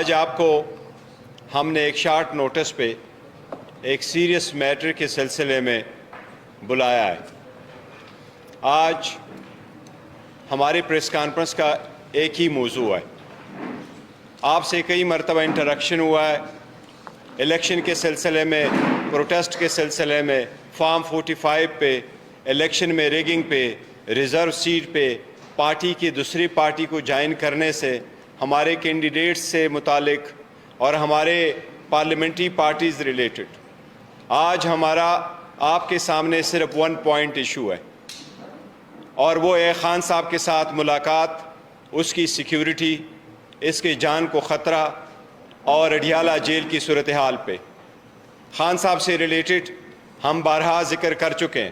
آج آپ کو ہم نے ایک شارٹ نوٹس پہ ایک سیریس میٹر کے سلسلے میں بلایا ہے۔ آج ہماری پریس کانفرنس کا ایک ہی موضوع ہے۔ آپ سے کئی مرتبہ انٹریکشن ہوا ہے، الیکشن کے سلسلے میں، پروٹیسٹ کے سلسلے میں، فارم 45 پہ، الیکشن میں ریگنگ پہ، ریزرو سیٹ پہ، پارٹی کی دوسری پارٹی کو جوائن کرنے سے، ہمارے کینڈیڈیٹس سے متعلق اور ہمارے پارلیمنٹری پارٹیز ریلیٹڈ۔ آج ہمارا آپ کے سامنے صرف 1 پوائنٹ ایشو ہے، اور وہ ہے خان صاحب کے ساتھ ملاقات، اس کی سیکیورٹی، اس کے جان کو خطرہ اور اڈیالہ جیل کی صورتحال پہ۔ خان صاحب سے ریلیٹڈ ہم بارہا ذکر کر چکے ہیں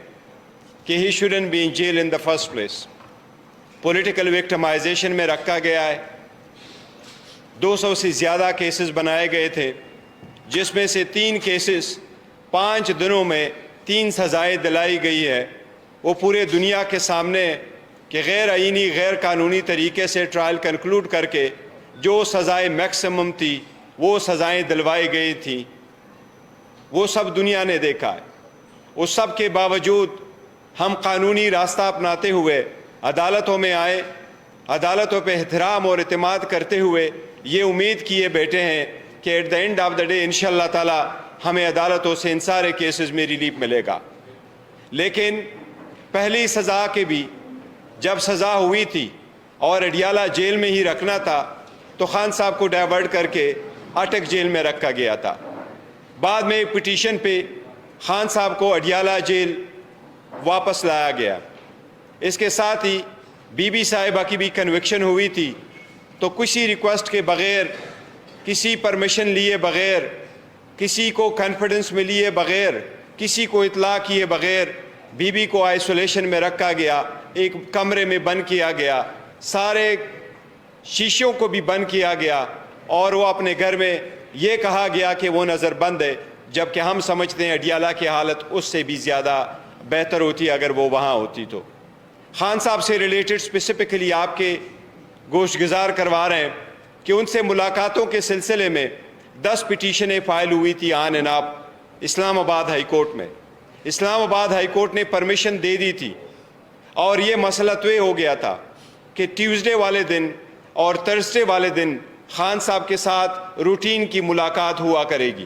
کہ he student be in jail in the first place. Political victimization میں رکھا گیا ہے، 200 سے زیادہ کیسز بنائے گئے تھے، جس میں سے 3 کیسز 5 دنوں میں 3 سزائیں دلائی گئی ہے۔ وہ پورے دنیا کے سامنے کہ غیر آئینی غیر قانونی طریقے سے ٹرائل کنکلوڈ کر کے جو سزائیں میکسیمم تھی وہ سزائیں دلوائی گئی تھیں، وہ سب دنیا نے دیکھا ہے۔ اس سب کے باوجود ہم قانونی راستہ اپناتے ہوئے عدالتوں میں آئے، عدالتوں پہ احترام اور اعتماد کرتے ہوئے یہ امید کیے بیٹھے ہیں کہ at the end of the day انشاءاللہ تعالی ہمیں عدالتوں سے ان سارے کیسز میں ریلیف ملے گا۔ لیکن پہلی سزا کے بھی جب سزا ہوئی تھی اور اڈیالہ جیل میں ہی رکھنا تھا تو خان صاحب کو ڈائیورٹ کر کے اٹک جیل میں رکھا گیا تھا۔ بعد میں ایک پٹیشن پہ خان صاحب کو اڈیالہ جیل واپس لایا گیا۔ اس کے ساتھ ہی بی بی صاحبہ کی بھی کنوکشن ہوئی تھی، تو کسی ریکویسٹ کے بغیر، کسی پرمیشن لیے بغیر، کسی کو کانفیڈنس میں لیے بغیر، کسی کو اطلاع کیے بغیر بی بی کو آئسولیشن میں رکھا گیا، ایک کمرے میں بند کیا گیا، سارے شیشوں کو بھی بند کیا گیا، اور وہ اپنے گھر میں یہ کہا گیا کہ وہ نظر بند ہے، جبکہ ہم سمجھتے ہیں اڈیالہ کی حالت اس سے بھی زیادہ بہتر ہوتی اگر وہ وہاں ہوتی تو۔ خان صاحب سے ریلیٹڈ اسپیسیفکلی آپ کے گوش گزار کروا رہے ہیں کہ ان سے ملاقاتوں کے سلسلے میں 10 پٹیشنیں فائل ہوئی تھی آن اینڈ آف اسلام آباد ہائی کورٹ میں۔ اسلام آباد ہائی کورٹ نے پرمیشن دے دی تھی، اور یہ مسئلہ طے ہو گیا تھا کہ ٹیوزڈے والے دن اور تھرسڈے والے دن خان صاحب کے ساتھ روٹین کی ملاقات ہوا کرے گی۔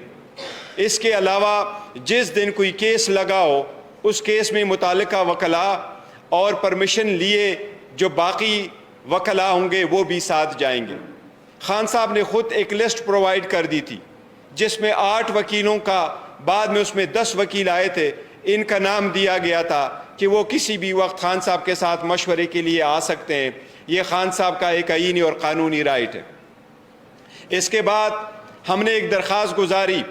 اس کے علاوہ جس دن کوئی کیس لگا ہو اس کیس میں متعلقہ وکلاء اور پرمیشن لیے جو باقی وکلاء ہوں گے وہ بھی ساتھ جائیں گے۔ خان صاحب نے خود ایک لسٹ پرووائڈ کر دی تھی جس میں 8 وکیلوں کا، بعد میں اس میں 10 وکیل آئے تھے، ان کا نام دیا گیا تھا کہ وہ کسی بھی وقت خان صاحب کے ساتھ مشورے کے لیے آ سکتے ہیں۔ یہ خان صاحب کا ایک آئینی اور قانونی رائٹ ہے۔ اس کے بعد ہم نے ایک درخواست گزاری،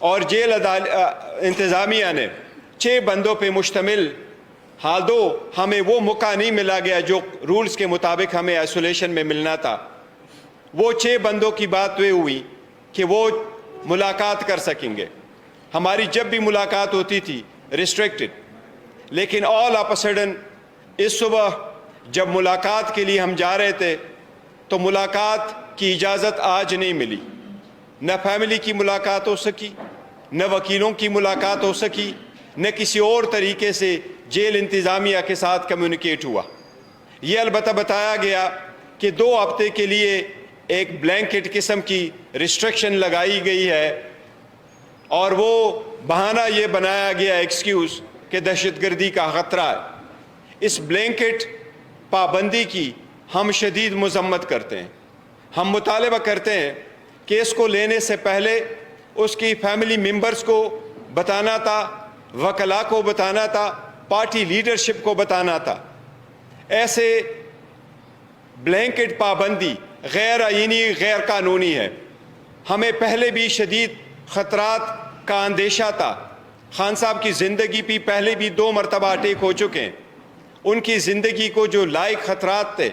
اور جیل انتظامیہ نے 6 بندوں پہ مشتمل، دو ہمیں وہ موقع نہیں ملا گیا جو رولز کے مطابق ہمیں آئسولیشن میں ملنا تھا۔ وہ 6 بندوں کی بات یہ ہوئی کہ وہ ملاقات کر سکیں گے۔ ہماری جب بھی ملاقات ہوتی تھی ریسٹرکٹڈ، لیکن آل آف اے سڈن اس صبح جب ملاقات کے لیے ہم جا رہے تھے تو ملاقات کی اجازت آج نہیں ملی۔ نہ فیملی کی ملاقات ہو سکی، نہ وکیلوں کی ملاقات ہو سکی، نہ کسی اور طریقے سے جیل انتظامیہ کے ساتھ کمیونیکیٹ ہوا۔ یہ البتہ بتایا گیا کہ 2 ہفتے کے لیے ایک بلینکٹ قسم کی ریسٹرکشن لگائی گئی ہے، اور وہ بہانہ یہ بنایا گیا ایکسکیوز کہ دہشت گردی کا خطرہ ہے۔ اس بلینکٹ پابندی کی ہم شدید مذمت کرتے ہیں۔ ہم مطالبہ کرتے ہیں کہ اس کو لینے سے پہلے اس کی فیملی ممبرز کو بتانا تھا، وکلاء کو بتانا تھا، پارٹی لیڈرشپ کو بتانا تھا۔ ایسے بلینکٹ پابندی غیر آئینی، غیر قانونی ہے۔ ہمیں پہلے بھی شدید خطرات کا اندیشہ تھا۔ خان صاحب کی زندگی بھی پہلے بھی 2 مرتبہ اٹیک ہو چکے ہیں۔ ان کی زندگی کو جو لائق خطرات تھے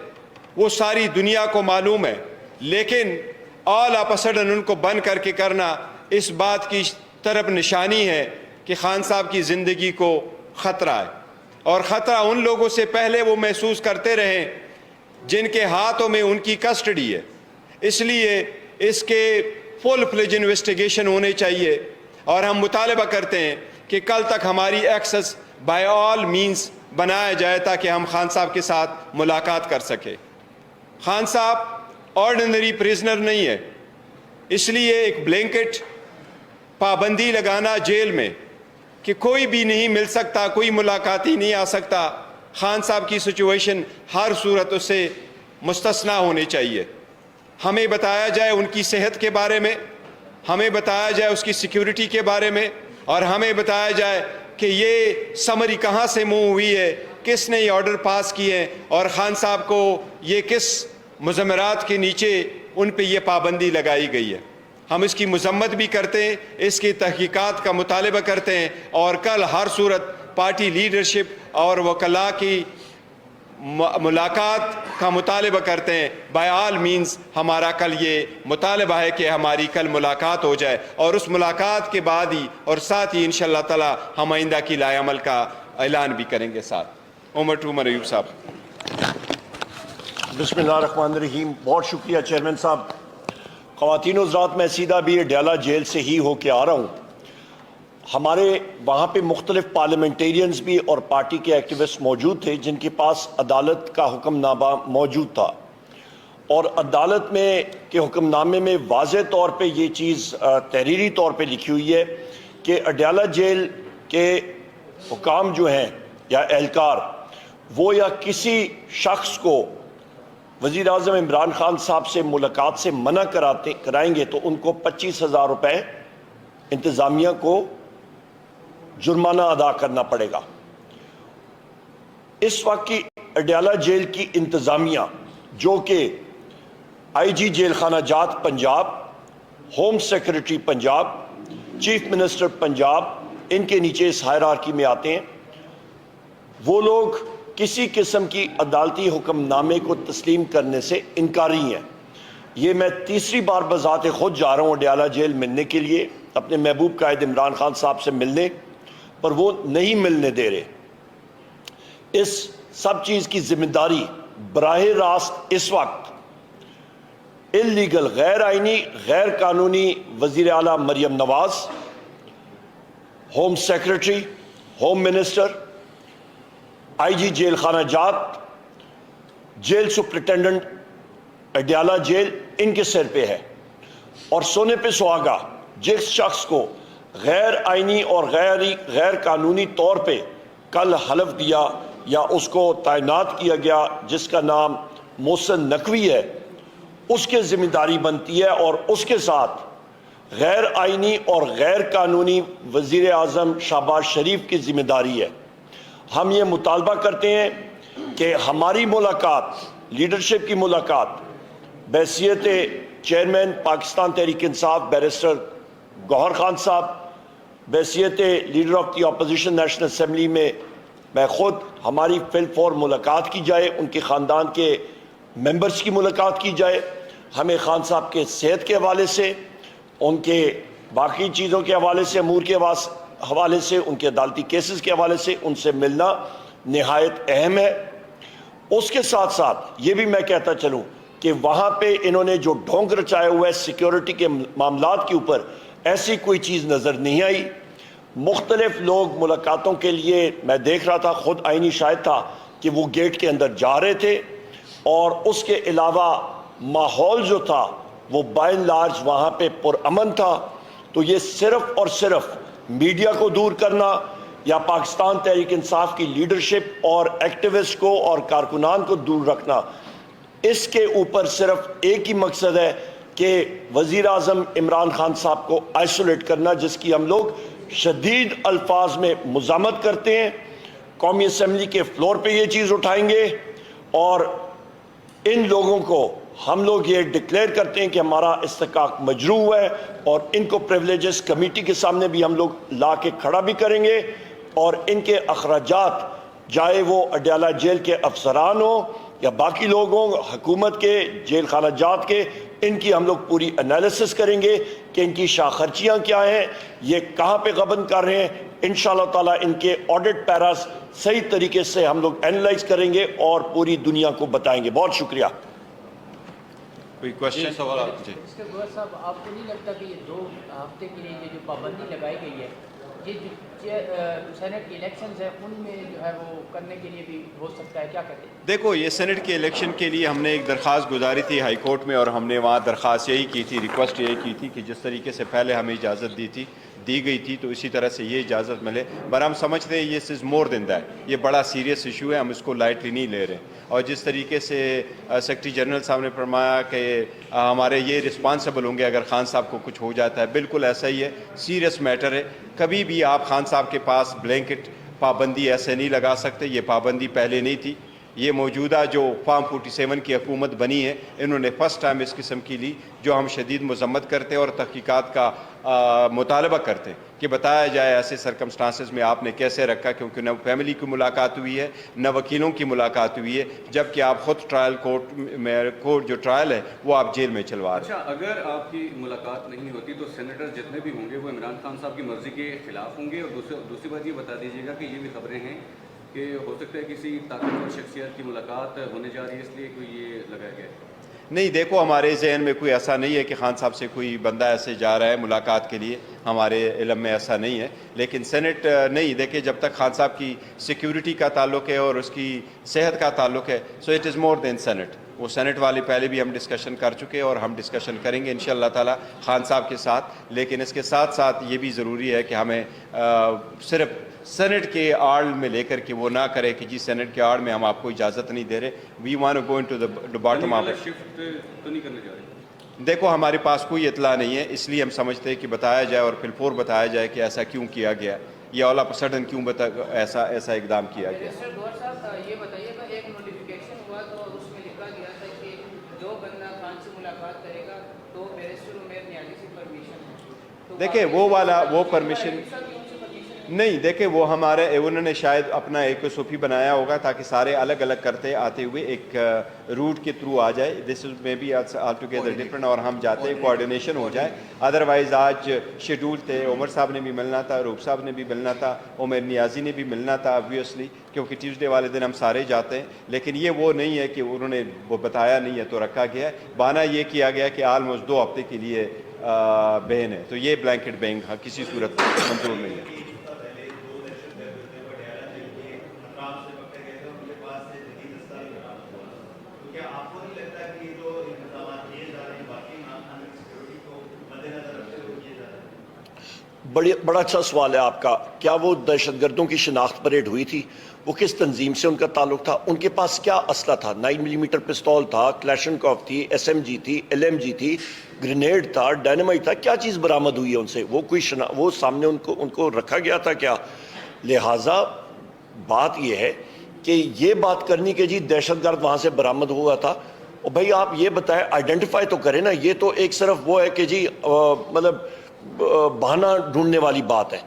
وہ ساری دنیا کو معلوم ہے، لیکن آل آف اے سڈن ان کو بند کر کے کرنا اس بات کی طرف نشانی ہے کہ خان صاحب کی زندگی کو خطرہ ہے، اور خطرہ ان لوگوں سے پہلے وہ محسوس کرتے رہے جن کے ہاتھوں میں ان کی کسٹڈی ہے۔ اس لیے اس کے فل فلیج انویسٹیگیشن ہونے چاہیے، اور ہم مطالبہ کرتے ہیں کہ کل تک ہماری ایکسس بائی آل مینز بنایا جائے تاکہ ہم خان صاحب کے ساتھ ملاقات کر سکیں۔ خان صاحب آرڈنری پریزنر نہیں ہے، اس لیے ایک بلینکٹ پابندی لگانا جیل میں کہ کوئی بھی نہیں مل سکتا، کوئی ملاقاتی نہیں آ سکتا، خان صاحب کی سچویشن ہر صورت اس سے مستثنیٰ ہونی چاہیے۔ ہمیں بتایا جائے ان کی صحت کے بارے میں، ہمیں بتایا جائے اس کی سیکیورٹی کے بارے میں، اور ہمیں بتایا جائے کہ یہ سمری کہاں سے موو ہوئی ہے، کس نے یہ آرڈر پاس کیے ہیں، اور خان صاحب کو یہ کس مضمرات کے نیچے ان پہ یہ پابندی لگائی گئی ہے۔ ہم اس کی مذمت بھی کرتے ہیں، اس کی تحقیقات کا مطالبہ کرتے ہیں، اور کل ہر صورت پارٹی لیڈرشپ اور وکلاء کی ملاقات کا مطالبہ کرتے ہیں۔ بائی آل مینز ہمارا کل یہ مطالبہ ہے کہ ہماری کل ملاقات ہو جائے، اور اس ملاقات کے بعد ہی اور ساتھ ہی انشاءاللہ تعالی ہم آئندہ کی لائے عمل کا اعلان بھی کریں گے ساتھ۔ عمر ایوب صاحب۔ بسم اللہ الرحمن الرحیم۔ بہت شکریہ چیئرمین صاحب۔ خواتین و حضرات، میں سیدھا بھی اڈیالہ جیل سے ہی ہو کے آ رہا ہوں۔ ہمارے وہاں پہ مختلف پارلیمنٹیرینز بھی اور پارٹی کے ایکٹیوسٹ موجود تھے جن کے پاس عدالت کا حکم نامہ موجود تھا، اور عدالت میں کے حکم نامے میں واضح طور پہ یہ چیز تحریری طور پہ لکھی ہوئی ہے کہ اڈیالہ جیل کے حکام جو ہیں یا اہلکار، وہ یا کسی شخص کو وزیر اعظم عمران خان صاحب سے ملاقات سے منع کرائیں گے تو ان کو 25,000 روپے انتظامیہ کو جرمانہ ادا کرنا پڑے گا۔ اس وقت کی اڈیالہ جیل کی انتظامیہ، جو کہ آئی جی جیل خانہ جات Punjab, home secretary Punjab, chief minister Punjab, ان کے نیچے اس ہائرارکی میں آتے ہیں، وہ لوگ کسی قسم کی عدالتی حکم نامے کو تسلیم کرنے سے انکاری ہیں۔ یہ میں تیسری بار بذات خود جا رہا ہوں اڈیالہ جیل ملنے کے لیے، اپنے محبوب قائد عمران خان صاحب سے ملنے، پر وہ نہیں ملنے دے رہے۔ اس سب چیز کی ذمہ داری براہ راست اس وقت اللیگل، غیر آئینی، غیر قانونی وزیر اعلیٰ Maryam Nawaz, home secretary, home minister, آئی جی جیل خانہ جات، جیل سپرنٹینڈنٹ اڈیالہ جیل، ان کے سر پہ ہے۔ اور سونے پہ سہاگا جس شخص کو غیر آئینی اور غیر قانونی طور پہ کل حلف دیا یا اس کو تعینات کیا گیا، جس کا نام محسن نقوی ہے، اس کے ذمہ داری بنتی ہے، اور اس کے ساتھ غیر آئینی اور غیر قانونی وزیر اعظم شہباز شریف کی ذمہ داری ہے۔ ہم یہ مطالبہ کرتے ہیں کہ ہماری ملاقات، لیڈرشپ کی ملاقات، بحیثیت چیئرمین پاکستان تحریک انصاف بیرسٹر گوہر خان صاحب، بحیثیت leader of the opposition national assembly میں خود، ہماری فی الفور ملاقات کی جائے، ان کے خاندان کے ممبرز کی ملاقات کی جائے۔ ہمیں خان صاحب کے صحت کے حوالے سے، ان کے باقی چیزوں کے حوالے سے، امور کے حوالے سے، ان کے عدالتی کیسز کے حوالے سے ان سے ملنا نہایت اہم ہے۔ اس کے ساتھ ساتھ یہ بھی میں کہتا چلوں کہ وہاں پہ انہوں نے جو ڈھونگ رچایا ہوا ہے سیکیورٹی کے معاملات کے اوپر، ایسی کوئی چیز نظر نہیں آئی۔ مختلف لوگ ملاقاتوں کے لیے، میں دیکھ رہا تھا، خود آئینی شاہد تھا کہ وہ گیٹ کے اندر جا رہے تھے، اور اس کے علاوہ ماحول جو تھا وہ بائی اینڈ لارج وہاں پہ پرامن تھا۔ تو یہ صرف اور صرف میڈیا کو دور کرنا یا پاکستان تحریک انصاف کی لیڈرشپ اور ایکٹیوسٹ کو اور کارکنان کو دور رکھنا، اس کے اوپر صرف ایک ہی مقصد ہے کہ وزیر اعظم عمران خان صاحب کو آئسولیٹ کرنا، جس کی ہم لوگ شدید الفاظ میں مذمت کرتے ہیں۔ قومی اسمبلی کے فلور پہ یہ چیز اٹھائیں گے، اور ان لوگوں کو ہم لوگ یہ ڈکلیئر کرتے ہیں کہ ہمارا استحقاق مجروح ہے، اور ان کو پریولیجز کمیٹی کے سامنے بھی ہم لوگ لا کے کھڑا بھی کریں گے، اور ان کے اخراجات، چاہے وہ اڈیالہ جیل کے افسران ہوں یا باقی لوگ ہوں، حکومت کے، جیل خانہ جات کے، ان کی ہم لوگ پوری انالیسس کریں گے کہ ان کی شاہ خرچیاں کیا ہیں، یہ کہاں پہ غبن کر رہے ہیں۔ انشاءاللہ تعالیٰ ان کے آڈٹ پیراز صحیح طریقے سے ہم لوگ اینالائز کریں گے اور پوری دنیا کو بتائیں گے۔ بہت شکریہ۔ کوئی کوشچن؟ سوالات جی اس کے گور صاحب آپ کو نہیں لگتا کہ یہ 2 ہفتے کے لیے یہ جو پابندی لگائی گئی ہے یہ جو سینٹ کی الیکشنز ہیں ان میں جو ہے وہ کرنے کے لیے بھی ہو سکتا ہے، کیا کہتے ہیں؟ دیکھو، یہ سینٹ کے الیکشن کے لیے ہم نے ایک درخواست گزاری تھی ہائی کورٹ میں، اور ہم نے وہاں درخواست یہی کی تھی، ریکویسٹ یہی کی تھی کہ جس طریقے سے پہلے ہمیں اجازت دی گئی تھی تو اسی طرح سے یہ اجازت ملے. پر ہم سمجھتے ہیں یہ از مور دین دیٹ، یہ بڑا سیریس ایشو ہے، ہم اس کو لائٹلی نہیں لے رہے. اور جس طریقے سے سیکرٹری جنرل صاحب نے فرمایا کہ ہمارے یہ رسپانسبل ہوں گے اگر خان صاحب کو کچھ ہو جاتا ہے، بالکل ایسا ہی ہے، سیریس میٹر ہے. کبھی بھی آپ خان صاحب کے پاس بلینکٹ پابندی ایسے نہیں لگا سکتے. یہ پابندی پہلے نہیں تھی. یہ موجودہ جو فارم 47 کی حکومت بنی ہے انہوں نے فرسٹ ٹائم اس قسم کی لی، جو ہم شدید مذمت کرتے ہیں اور تحقیقات کا مطالبہ کرتے ہیں کہ بتایا جائے ایسے سرکمسٹانسز میں آپ نے کیسے رکھا، کیونکہ نہ فیملی کی ملاقات ہوئی ہے نہ وکیلوں کی ملاقات ہوئی ہے، جبکہ آپ خود ٹرائل کورٹ جو ٹرائل ہے وہ آپ جیل میں چلوا رہے ہیں. اچھا، اگر آپ کی ملاقات نہیں ہوتی تو سینیٹر جتنے بھی ہوں گے وہ عمران خان صاحب کی مرضی کے خلاف ہوں گے؟ اور دوسری بات یہ بتا دیجیے گا کہ یہ بھی خبریں ہیں کہ ہو سکتا ہے کسی طاقتور شخصیت کی ملاقات ہونے جا رہی ہے، اس لیے کوئی یہ لگایا گیا ہے؟ نہیں، دیکھو ہمارے ذہن میں کوئی ایسا نہیں ہے کہ خان صاحب سے کوئی بندہ ایسے جا رہا ہے ملاقات کے لیے، ہمارے علم میں ایسا نہیں ہے. لیکن سینٹ نہیں، دیکھیں جب تک خان صاحب کی سیکیورٹی کا تعلق ہے اور اس کی صحت کا تعلق ہے، so it is more than Senate. وہ سینٹ والے پہلے بھی ہم ڈسکشن کر چکے ہیں اور ہم ڈسکشن کریں گے انشاءاللہ تعالی خان صاحب کے ساتھ. لیکن اس کے ساتھ ساتھ یہ بھی ضروری ہے کہ ہمیں صرف سینٹ کے آڑ میں لے کر کے وہ نہ کرے کہ جی سینٹ کے آڑ میں ہم آپ کو اجازت نہیں دے رہے. We want to go into the bottom of it. Shift تو نہیں کرنے جا رہے؟ دیکھو ہمارے پاس کوئی اطلاع نہیں ہے، اس لیے ہم سمجھتے ہیں کہ بتایا جائے اور پھر فور بتایا جائے کہ ایسا کیوں کیا گیا، یا آل آف سڈن کیوں ایسا اقدام کیا گیا. بیرسٹر گور صاحب یہ بتائیے گا، ایک نوٹیفیکیشن ہوا تو اس میں لکھا گیا تھا کہ جو بندہ خان سے ملاقات کرے گا تو بیرسٹر عمیر نیازی سے پرمیشن ہے. دیکھیں وہ والا وہ پرمیشن نہیں، دیکھیں وہ ہمارے انہوں نے شاید اپنا ایک صوفی بنایا ہوگا تاکہ سارے الگ الگ کرتے آتے ہوئے ایک روٹ کے تھرو آ جائے. This is may be all together different, اور ہم جاتے ہیں کوآرڈینیشن ہو جائے. ادروائز آج شیڈول تھے، عمر صاحب نے بھی ملنا تھا، روپ صاحب نے بھی ملنا تھا، عمر نیازی نے بھی ملنا تھا آبویسلی، کیونکہ ٹیوزڈے والے دن ہم سارے جاتے ہیں. لیکن یہ وہ نہیں ہے کہ انہوں نے وہ بتایا نہیں ہے تو رکھا گیا ہے. بہانہ یہ کیا گیا کہ آلموسٹ 2 ہفتے کے لیے بین ہے، تو یہ بلینکٹ بین کسی صورت منظور نہیں ہے. بڑا اچھا سوال ہے آپ کا. کیا وہ دہشت گردوں کی شناخت پریڈ ہوئی تھی؟ وہ کس تنظیم سے ان کا تعلق تھا؟ ان کے پاس کیا اسلحہ تھا؟ 9 ملی میٹر پستول تھا، کلیشنکوف تھی، SMG تھی، LMG تھی، گرینیڈ تھا، ڈائنامائٹ تھا. کیا چیز برآمد ہوئی ہے ان سے؟ وہ کوئی وہ سامنے ان کو رکھا گیا تھا کیا؟ لہٰذا بات یہ ہے کہ یہ بات کرنی کہ جی دہشت گرد وہاں سے برآمد ہوا تھا، اور بھائی آپ یہ بتائیں، آئیڈینٹیفائی تو کریں نا. یہ تو ایک صرف وہ ہے کہ جی مطلب بہانہ ڈھونڈنے والی بات ہے.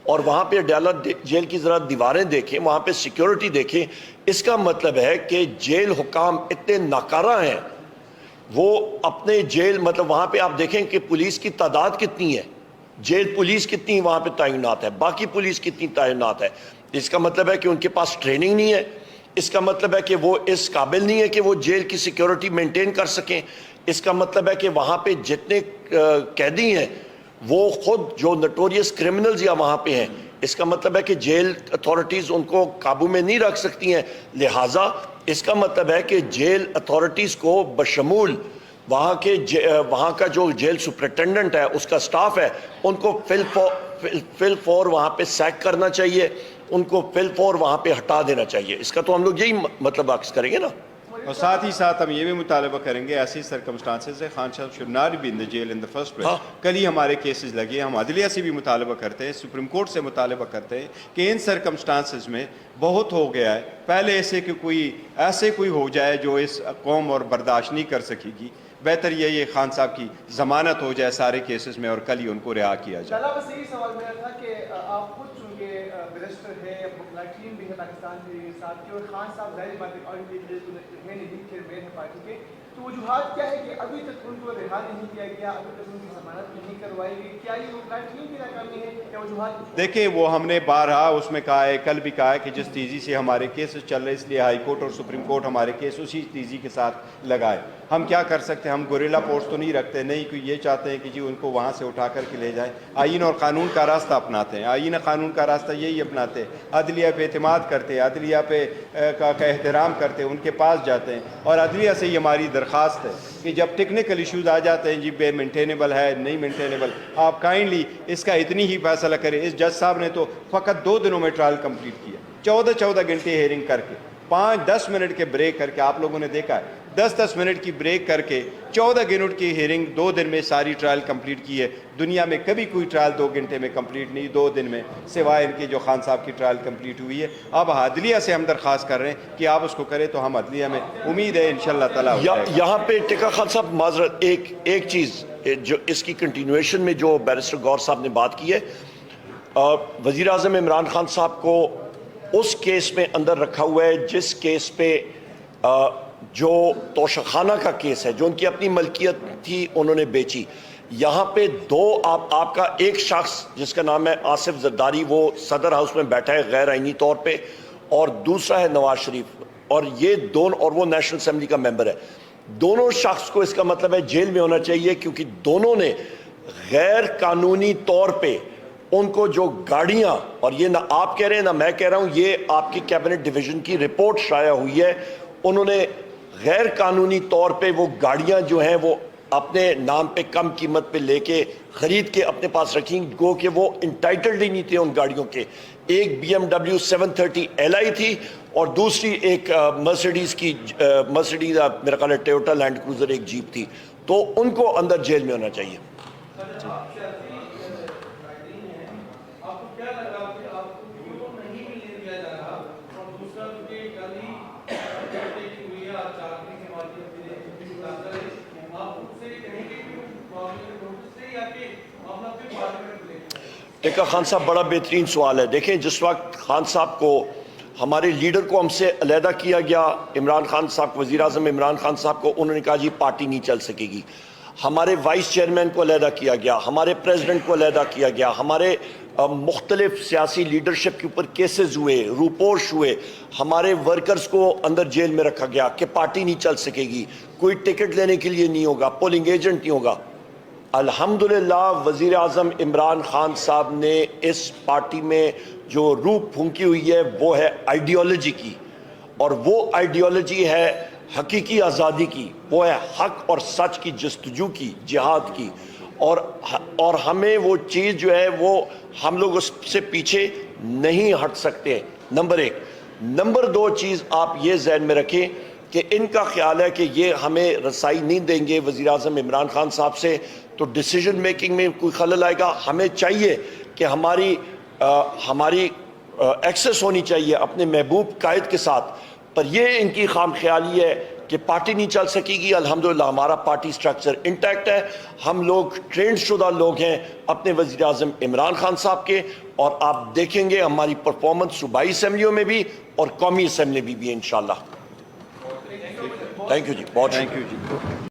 اور وہاں پہ ڈیالہ جیل کی ذرا دیواریں دیکھیں، وہاں پہ سیکیورٹی دیکھیں. اس کا مطلب ہے کہ جیل حکام اتنے ناکارہ ہیں، وہ اپنے جیل مطلب وہاں پہ آپ دیکھیں کہ پولیس کی تعداد کتنی ہے، جیل پولیس کتنی وہاں پہ تعینات ہے، باقی پولیس کتنی تعینات ہے. اس کا مطلب ہے کہ ان کے پاس ٹریننگ نہیں ہے. اس کا مطلب ہے کہ وہ اس قابل نہیں ہے کہ وہ جیل کی سیکیورٹی مینٹین کر سکیں. اس کا مطلب ہے کہ وہاں پہ جتنے قیدی ہیں وہ خود جو نٹوریس کرمنلز یا وہاں پہ ہیں، اس کا مطلب ہے کہ جیل اتھارٹیز ان کو قابو میں نہیں رکھ سکتی ہیں. لہٰذا اس کا مطلب ہے کہ جیل اتھارٹیز کو بشمول وہاں کا جو جیل سپرنٹینڈنٹ ہے، اس کا سٹاف ہے، ان کو فل فور وہاں پہ سیک کرنا چاہیے، ان کو فل فور وہاں پہ ہٹا دینا چاہیے. اس کا تو ہم لوگ یہی مطلب عکس کریں گے نا. اور ساتھ ہی ساتھ ہم یہ بھی مطالبہ کریں گے، ایسی سرکمسٹانسز ہے خان صاحب should not be in the jail in the first place. کل ہی ہمارے کیسز لگے، ہم عدلیہ سے بھی مطالبہ کرتے ہیں، سپریم کورٹ سے مطالبہ کرتے ہیں کہ ان سرکمسٹانسز میں بہت ہو گیا ہے. پہلے ایسے کہ کوئی ہو جائے جو اس قوم اور برداشت نہیں کر سکے گی. بہتر یہ خان صاحب کی ضمانت ہو جائے سارے کیسز میں اور کل ہی ان کو رہا کیا جائے. لالا بس یہی سوال میرا تھا کہ آپ خود چونکہ بیرسٹر ہے، ٹیم بھی ہے پاکستان کے ساتھ کی، اور خان صاحب ظاہر بات ہے اور ہے نہیں پھر مین ہے پارٹی کے، تو وجوہات کیا ہے کہ ابھی تک ان کو رہا نہیں کیا گیا, ابھی تک ان کی ضمانت نہیں کروائی گئی؟ کیا یہ وکلات ٹیم کی ناکامی ہے یا وجوہات؟ دیکھیں وہ ہم نے بارہا اس میں کہا ہے, کل بھی کہا ہے کہ جس تیزی سے ہمارے کیسز چل رہے, اس لیے ہائی کورٹ اور سپریم کورٹ ہمارے کیس اسی تیزی کے ساتھ لگائے. ہم کیا کر سکتے ہیں, ہم گوریلا فورس تو نہیں رکھتے, نہیں کہ یہ چاہتے ہیں کہ جی ان کو وہاں سے اٹھا کر کے لے جائیں. آئین اور قانون کا راستہ اپناتے ہیں, آئین قانون کا راستہ یہی اپناتے ہیں, عدلیہ پہ اعتماد کرتے ہیں, عدلیہ پہ کا احترام کرتے ہیں, ان کے پاس جاتے ہیں. اور عدلیہ سے یہ ہماری درخواست ہے کہ جب ٹیکنیکل ایشوز آ جاتے ہیں, جی بے مینٹینیبل ہے نہیں مینٹینیبل, آپ کائنڈلی اس کا اتنی ہی فیصلہ کریں. اس جج صاحب نے تو فقط 2 دنوں میں ٹرائل کمپلیٹ کیا, 14 گھنٹے ہیئرنگ کر کے, 5-10 منٹ کے بریک کر کے, آپ لوگوں نے دیکھا ہے 10 منٹ کی بریک کر کے 14 منٹ کی ہیئرنگ 2 دن میں ساری ٹرائل کمپلیٹ کی ہے. دنیا میں کبھی کوئی ٹرائل 2 گھنٹے میں کمپلیٹ نہیں, 2 دن میں, سوائے ان کے جو خان صاحب کی ٹرائل کمپلیٹ ہوئی ہے. اب عدلیہ سے ہم درخواست کر رہے ہیں کہ آپ اس کو کریں, تو ہم عدلیہ میں امید ہے انشاءاللہ تعالی. یہاں پہ ٹکا خان صاحب معذرت, ایک چیز جو اس کی کنٹینویشن میں جو بیرسٹر غور صاحب نے بات کی ہے, وزیر اعظم عمران خان صاحب کو اس کیس میں اندر رکھا ہوا ہے جس کیس پہ جو توشخانہ کا کیس ہے, جو ان کی اپنی ملکیت تھی انہوں نے بیچی. یہاں پہ 2 آپ کا ایک شخص جس کا نام ہے آصف زرداری, وہ صدر ہاؤس میں بیٹھا ہے غیر آئینی طور پہ, اور دوسرا ہے نواز شریف, اور یہ دونوں, اور وہ نیشنل اسمبلی کا ممبر ہے. دونوں شخص کو اس کا مطلب ہے جیل میں ہونا چاہیے, کیونکہ دونوں نے غیر قانونی طور پہ ان کو جو گاڑیاں, اور یہ نہ آپ کہہ رہے ہیں نہ میں کہہ رہا ہوں, یہ آپ کی کیبنٹ ڈویژن کی رپورٹ شائع ہوئی ہے, انہوں نے غیر قانونی طور پہ وہ گاڑیاں جو ہیں وہ اپنے نام پہ کم قیمت پہ لے کے خرید کے اپنے پاس رکھیں, گو کہ وہ انٹائٹلڈ ہی نہیں تھے ان گاڑیوں کے. ایک BMW 730 Li تھی, اور دوسری ایک مرسیڈیز میرا خیال ہے ٹویوٹا لینڈ کروزر ایک جیپ تھی. تو ان کو اندر جیل میں ہونا چاہیے. ٹکا خان صاحب بڑا بہترین سوال ہے. دیکھیں جس وقت خان صاحب کو, ہمارے لیڈر کو ہم سے علیحدہ کیا گیا, عمران خان صاحب, وزیر اعظم عمران خان صاحب کو, انہوں نے کہا جی پارٹی نہیں چل سکے گی. ہمارے وائس چیئرمین کو علیحدہ کیا گیا, ہمارے پریزیڈنٹ کو علیحدہ کیا گیا, ہمارے مختلف سیاسی لیڈرشپ کے اوپر کیسز ہوئے, روپوش ہوئے, ہمارے ورکرز کو اندر جیل میں رکھا گیا کہ پارٹی نہیں چل سکے گی, کوئی ٹکٹ لینے کے لیے نہیں ہوگا, پولنگ ایجنٹ نہیں ہوگا. الحمدللہ وزیر اعظم عمران خان صاحب نے اس پارٹی میں جو روح پھونکی ہوئی ہے وہ ہے آئیڈیالوجی کی, اور وہ آئیڈیالوجی ہے حقیقی آزادی کی, وہ ہے حق اور سچ کی جستجو کی, جہاد کی. اور ہمیں وہ چیز جو ہے وہ ہم لوگ اس سے پیچھے نہیں ہٹ سکتے. نمبر 1. نمبر 2 چیز آپ یہ ذہن میں رکھیں کہ ان کا خیال ہے کہ یہ ہمیں رسائی نہیں دیں گے وزیر اعظم عمران خان صاحب سے تو ڈیسیجن میکنگ میں کوئی خلل آئے گا. ہمیں چاہیے کہ ہماری ایکسس ہونی چاہیے اپنے محبوب قائد کے ساتھ, پر یہ ان کی خام خیالی ہے کہ پارٹی نہیں چل سکے گی. الحمدللہ ہمارا پارٹی سٹرکچر انٹیکٹ ہے, ہم لوگ ٹرینڈ شدہ لوگ ہیں اپنے وزیر اعظم عمران خان صاحب کے, اور آپ دیکھیں گے ہماری پرفارمنس صوبائی اسمبلیوں میں بھی اور قومی اسمبلی میں بھی انشاءاللہ. تھینک یو جی, بہت تھینک یو جی.